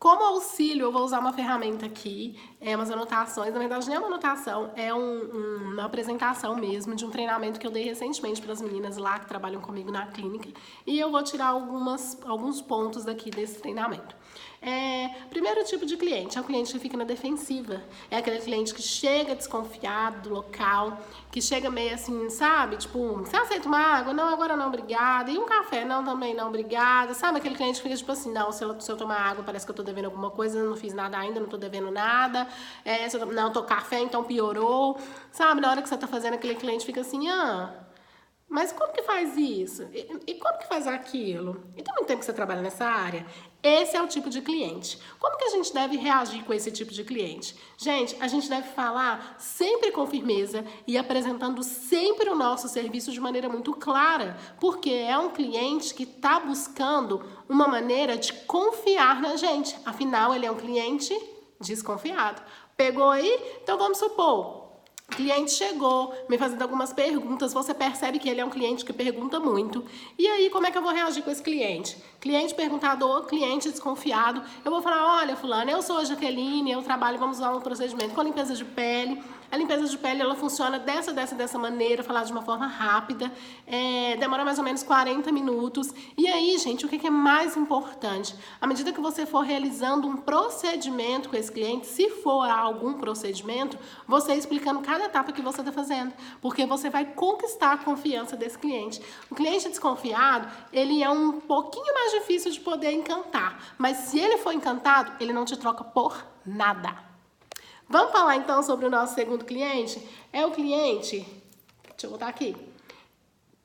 Como auxílio, eu vou usar uma ferramenta aqui, umas anotações. Na verdade, nem é uma anotação, é uma apresentação mesmo de um treinamento que eu dei recentemente para as meninas lá que trabalham comigo na clínica. E eu vou tirar alguns pontos daqui desse treinamento. Primeiro tipo de cliente é o cliente que fica na defensiva. É aquele cliente que chega desconfiado do local, que chega meio assim, sabe? Tipo, você aceita uma água? Não, agora não, obrigada. E um café? Não, também não, obrigada. Sabe aquele cliente que fica tipo assim, não, se eu tomar água parece que eu tô devendo alguma coisa, eu não fiz nada ainda, não tô devendo nada. Não, tô café, então piorou. Sabe, na hora que você tá fazendo, aquele cliente fica assim, mas como que faz isso? E como que faz aquilo? E tem muito tempo que você trabalha nessa área? Esse é o tipo de cliente. Como que a gente deve reagir com esse tipo de cliente? Gente, a gente deve falar sempre com firmeza e apresentando sempre o nosso serviço de maneira muito clara, porque é um cliente que está buscando uma maneira de confiar na gente. Afinal, ele é um cliente desconfiado. Pegou aí? Então vamos supor. O cliente chegou me fazendo algumas perguntas, você percebe que ele é um cliente que pergunta muito. E aí, como é que eu vou reagir com esse cliente? Cliente perguntador, cliente desconfiado. Eu vou falar, olha, fulano, eu sou a Jaqueline, eu trabalho, vamos usar um procedimento com limpeza de pele. A limpeza de pele, ela funciona dessa maneira, falar de uma forma rápida, demora mais ou menos 40 minutos. E aí, gente, o que é mais importante? À medida que você for realizando um procedimento com esse cliente, se for algum procedimento, você explicando cada etapa que você está fazendo, porque você vai conquistar a confiança desse cliente. O cliente desconfiado, ele é um pouquinho mais difícil de poder encantar, mas se ele for encantado, ele não te troca por nada. Vamos falar então sobre o nosso segundo cliente? É o cliente, deixa eu botar aqui,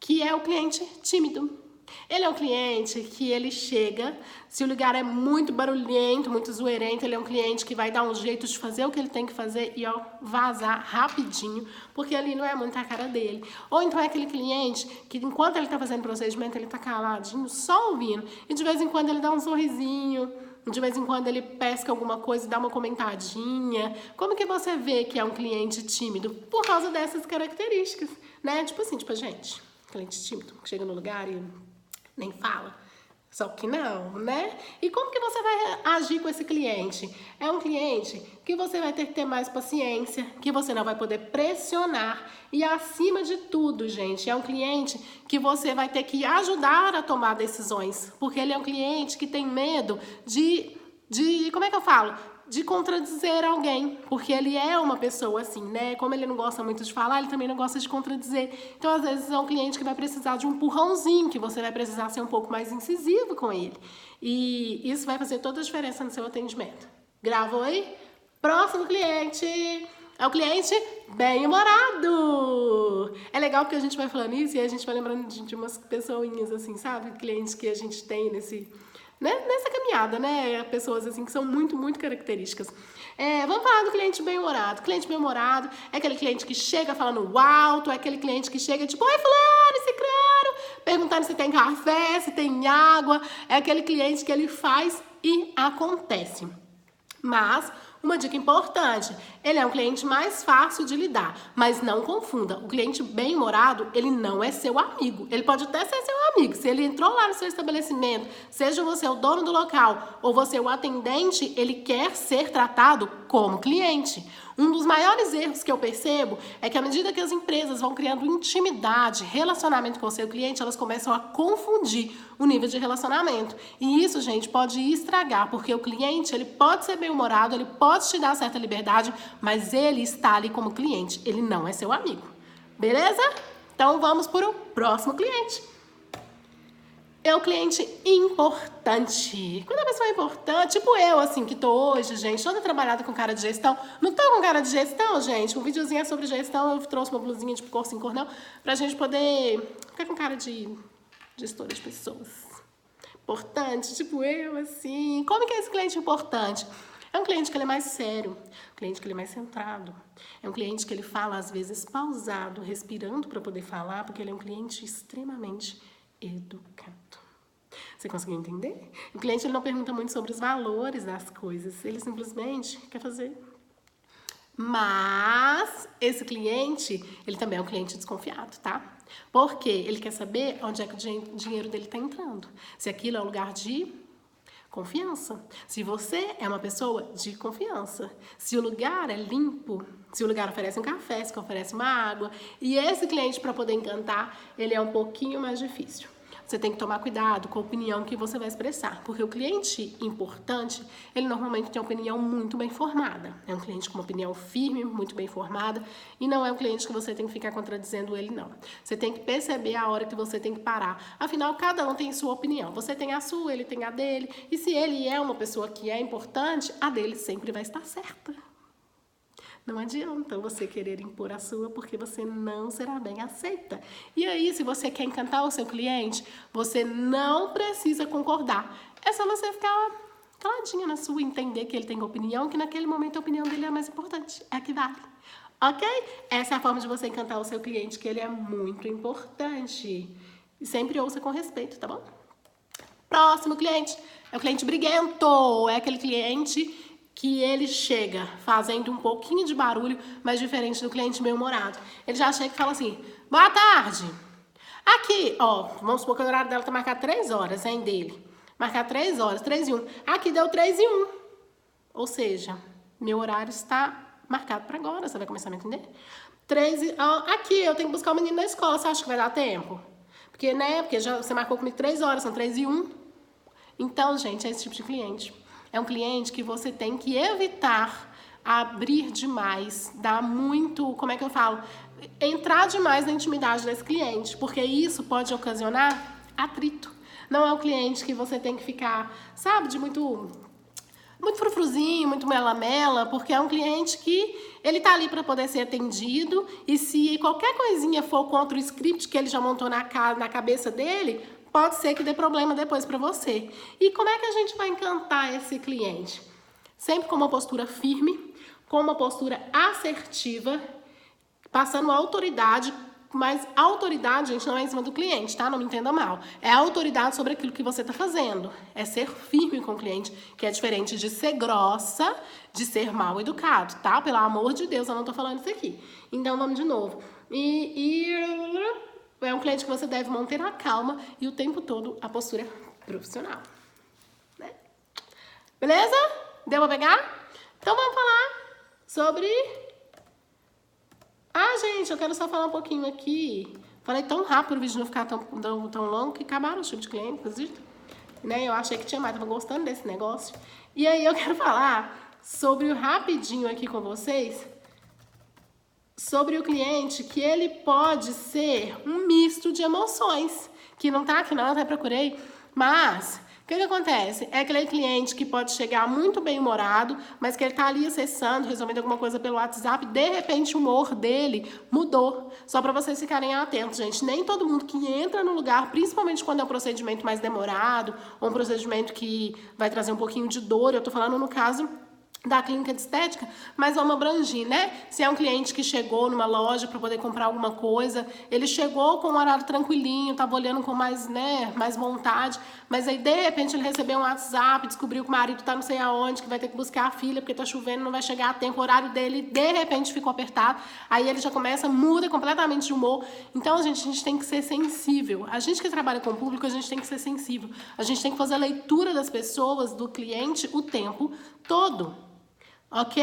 que é o cliente tímido. Ele é um cliente que ele chega, se o lugar é muito barulhento, muito zoeirento, ele é um cliente que vai dar um jeito de fazer o que ele tem que fazer e vazar rapidinho, porque ali não é muito a cara dele. Ou então é aquele cliente que enquanto ele está fazendo o procedimento, ele está caladinho, só ouvindo, e de vez em quando ele dá um sorrisinho, de vez em quando ele pesca alguma coisa e dá uma comentadinha. Como que você vê que é um cliente tímido? Por causa dessas características, né? Tipo assim, gente, cliente tímido que chega no lugar e nem fala. Só que não, né? E como que você vai agir com esse cliente? É um cliente que você vai ter que ter mais paciência, que você não vai poder pressionar. E acima de tudo, gente, é um cliente que você vai ter que ajudar a tomar decisões. Porque ele é um cliente que tem medo como é que eu falo? De contradizer alguém, porque ele é uma pessoa assim, né? Como ele não gosta muito de falar, ele também não gosta de contradizer. Então, às vezes, é um cliente que vai precisar de um empurrãozinho, que você vai precisar ser um pouco mais incisivo com ele. E isso vai fazer toda a diferença no seu atendimento. Gravou aí? Próximo cliente é o cliente bem-humorado. É legal porque a gente vai falando isso e a gente vai lembrando de umas pessoinhas assim, sabe? Clientes que a gente tem nessa caminhada, né? Pessoas assim que são muito, muito características. Vamos falar do cliente bem-humorado. Cliente bem-humorado é aquele cliente que chega falando alto, é aquele cliente que chega tipo, oi fulano, ciclano, perguntando se tem café, se tem água. É aquele cliente que ele faz e acontece. Mas uma dica importante, ele é um cliente mais fácil de lidar, mas não confunda, o cliente bem-humorado, ele não é seu amigo, ele pode até ser seu amigo, se ele entrou lá no seu estabelecimento, seja você o dono do local ou você o atendente, ele quer ser tratado como cliente. Um dos maiores erros que eu percebo é que à medida que as empresas vão criando intimidade, relacionamento com o seu cliente, elas começam a confundir o nível de relacionamento. E isso, gente, pode estragar, porque o cliente, ele pode ser bem-humorado, ele pode te dar certa liberdade, mas ele está ali como cliente, ele não é seu amigo. Beleza? Então vamos para o próximo cliente. É o cliente importante. Quando a pessoa é importante, tipo eu, assim, que tô hoje, gente, toda trabalhada com cara de gestão. Não tô com cara de gestão, gente. Um videozinho é sobre gestão, eu trouxe uma blusinha tipo cor sem cor, não, pra gente poder ficar com cara de gestora de pessoas. Importante, tipo eu, assim. Como que é esse cliente importante? É um cliente que ele é mais sério, um cliente que ele é mais centrado. É um cliente que ele fala, às vezes, pausado, respirando para poder falar, porque ele é um cliente extremamente educado. Você conseguiu entender? O cliente ele não pergunta muito sobre os valores das coisas, ele simplesmente quer fazer. Mas esse cliente, ele também é um cliente desconfiado, tá? Porque ele quer saber onde é que o dinheiro dele está entrando. Se aquilo é um lugar de Confiança. Se você é uma pessoa de confiança, se o lugar é limpo, se o lugar oferece um café, se oferece uma água, e esse cliente, para poder encantar, ele é um pouquinho mais difícil. Você tem que tomar cuidado com a opinião que você vai expressar, porque o cliente importante, ele normalmente tem uma opinião muito bem formada. É um cliente com uma opinião firme, muito bem formada, e não é um cliente que você tem que ficar contradizendo ele, não. Você tem que perceber a hora que você tem que parar. Afinal, cada um tem sua opinião. Você tem a sua, ele tem a dele, e se ele é uma pessoa que é importante, a dele sempre vai estar certa. Não adianta você querer impor a sua, porque você não será bem aceita. E aí, se você quer encantar o seu cliente, você não precisa concordar. É só você ficar caladinha na sua, entender que ele tem opinião, que naquele momento a opinião dele é a mais importante, é a que vale. Ok? Essa é a forma de você encantar o seu cliente, que ele é muito importante. E sempre ouça com respeito, tá bom? Próximo cliente é o cliente briguento. É aquele cliente que ele chega fazendo um pouquinho de barulho, mas diferente do cliente bem-humorado. Ele já chega e fala assim, boa tarde. Aqui, ó, vamos supor que o horário dela tá marcado 3 horas, hein, dele. Marcar 3 horas, 3 e 1. Aqui deu 3 e 1. Ou seja, meu horário está marcado para agora, você vai começar a me entender? 3 e... aqui, eu tenho que buscar o menino na escola, você acha que vai dar tempo? Porque, né, porque já, você marcou comigo 3 horas, são 3 e 1. Então, gente, é esse tipo de cliente. É um cliente que você tem que evitar abrir demais, dar muito, como é que eu falo? Entrar demais na intimidade desse cliente, porque isso pode ocasionar atrito. Não é um cliente que você tem que ficar, sabe, de muito frufruzinho, muito mela-mela, porque é um cliente que ele tá ali para poder ser atendido e se qualquer coisinha for contra o script que ele já montou na cabeça dele, pode ser que dê problema depois para você. E como é que a gente vai encantar esse cliente? Sempre com uma postura firme, com uma postura assertiva, passando autoridade, mas autoridade, gente, não é em cima do cliente, tá? Não me entenda mal. É autoridade sobre aquilo que você tá fazendo. É ser firme com o cliente, que é diferente de ser grossa, de ser mal educado, tá? Pelo amor de Deus, eu não tô falando isso aqui. Então, vamos de novo. É um cliente que você deve manter a calma e o tempo todo a postura profissional. Né? Beleza? Deu pra pegar? Então vamos falar sobre... gente, eu quero só falar um pouquinho aqui. Falei tão rápido o vídeo não ficar tão longo que acabaram os tipos de cliente, inclusive. Né? Eu achei que tinha mais, tava gostando desse negócio. E aí eu quero falar sobre rapidinho aqui com vocês... sobre o cliente, que ele pode ser um misto de emoções, que não tá aqui não, até procurei, mas o que acontece? É aquele cliente que pode chegar muito bem-humorado, mas que ele tá ali acessando, resolvendo alguma coisa pelo WhatsApp, de repente o humor dele mudou. Só para vocês ficarem atentos, gente, nem todo mundo que entra no lugar, principalmente quando é um procedimento mais demorado, ou um procedimento que vai trazer um pouquinho de dor, eu tô falando no caso da clínica de estética, mas vamos abrangir, né? Se é um cliente que chegou numa loja para poder comprar alguma coisa, ele chegou com um horário tranquilinho, estava olhando com mais, né, mais vontade, mas aí de repente ele recebeu um WhatsApp, descobriu que o marido tá não sei aonde, que vai ter que buscar a filha porque tá chovendo, não vai chegar a tempo, o horário dele de repente ficou apertado, aí ele já muda completamente de humor. Então, gente, a gente tem que ser sensível. A gente que trabalha com o público, a gente tem que ser sensível. A gente tem que fazer a leitura das pessoas, do cliente, o tempo todo. Ok?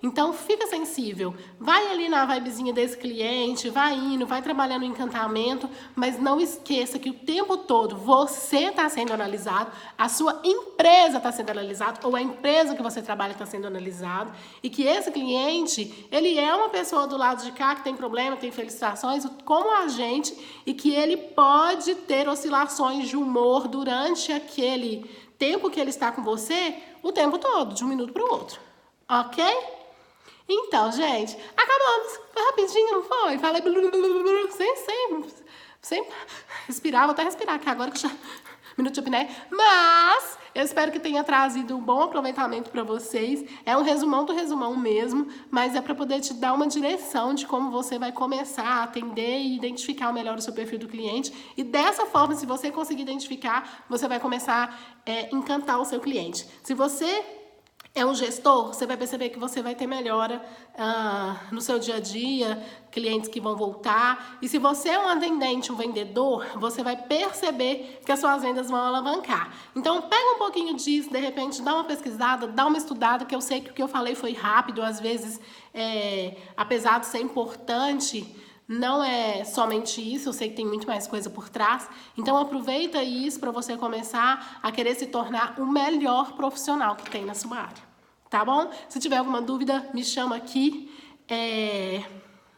Então fica sensível, vai ali na vibezinha desse cliente, vai indo, vai trabalhando o encantamento, mas não esqueça que o tempo todo você está sendo analisado, a sua empresa está sendo analisada, ou a empresa que você trabalha está sendo analisada, e que esse cliente, ele é uma pessoa do lado de cá que tem problema, tem felicitações, como a gente, e que ele pode ter oscilações de humor durante aquele tempo que ele está com você, o tempo todo, de um minuto para o outro. Ok? Então, gente, acabamos. Foi rapidinho, não foi? Falei sem respirar, vou até respirar aqui agora que já... Minuto de apneia. Mas eu espero que tenha trazido um bom aproveitamento para vocês. É um resumão do resumão mesmo, mas é para poder te dar uma direção de como você vai começar a atender e identificar melhor o seu perfil do cliente. E dessa forma, se você conseguir identificar, você vai começar a encantar o seu cliente. Se você é um gestor, você vai perceber que você vai ter melhora no seu dia a dia, clientes que vão voltar. E se você é um atendente, um vendedor, você vai perceber que as suas vendas vão alavancar. Então, pega um pouquinho disso, de repente, dá uma pesquisada, dá uma estudada, que eu sei que o que eu falei foi rápido, às vezes, apesar de ser importante, não é somente isso, eu sei que tem muito mais coisa por trás. Então aproveita isso para você começar a querer se tornar o melhor profissional que tem na sua área, tá bom? Se tiver alguma dúvida, me chama aqui.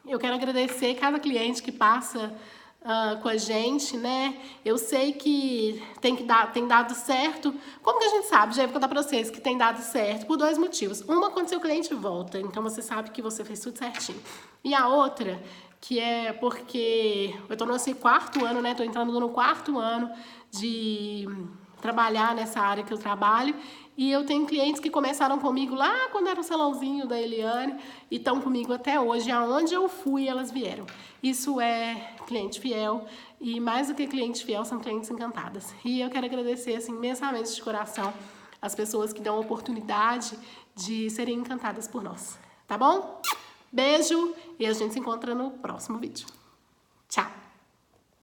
Eu quero agradecer cada cliente que passa com a gente, né? Eu sei que tem dado certo. Como que a gente sabe? Já vou contar para vocês que tem dado certo por 2 motivos. Uma, quando seu cliente volta, então você sabe que você fez tudo certinho. E a outra, que é porque eu tô nesse 4º ano, né? Tô entrando no 4º ano de trabalhar nessa área que eu trabalho. E eu tenho clientes que começaram comigo lá quando era o salãozinho da Eliane e estão comigo até hoje. Aonde eu fui, elas vieram. Isso é cliente fiel e mais do que cliente fiel, são clientes encantadas. E eu quero agradecer assim, imensamente de coração as pessoas que dão a oportunidade de serem encantadas por nós. Tá bom? Beijo e a gente se encontra no próximo vídeo. Tchau!